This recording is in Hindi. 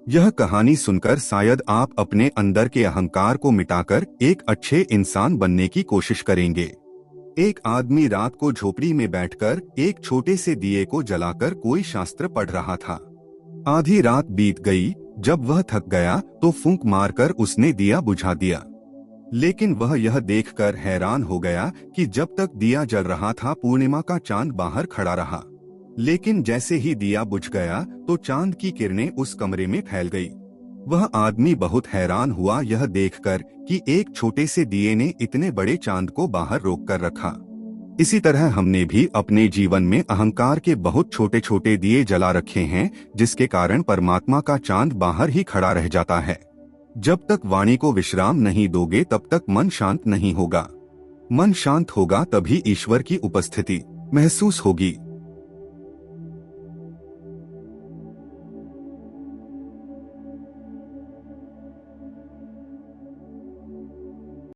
यह कहानी सुनकर शायद आप अपने अंदर के अहंकार को मिटाकर एक अच्छे इंसान बनने की कोशिश करेंगे। एक आदमी रात को झोपड़ी में बैठकर एक छोटे से दिए को जलाकर कोई शास्त्र पढ़ रहा था। आधी रात बीत गई। जब वह थक गया तो फूंक मारकर उसने दिया बुझा दिया। लेकिन वह यह देखकर हैरान हो गया कि जब तक दिया जल रहा था पूर्णिमा का चांद बाहर खड़ा रहा। लेकिन जैसे ही दिया बुझ गया तो चांद की किरणें उस कमरे में फैल गई। वह आदमी बहुत हैरान हुआ यह देखकर कि एक छोटे से दिए ने इतने बड़े चांद को बाहर रोक कर रखा। इसी तरह हमने भी अपने जीवन में अहंकार के बहुत छोटे छोटे दिए जला रखे हैं, जिसके कारण परमात्मा का चांद बाहर ही खड़ा रह जाता है। जब तक वाणी को विश्राम नहीं दोगे तब तक मन शांत नहीं होगा। मन शांत होगा तभी ईश्वर की उपस्थिति महसूस होगी।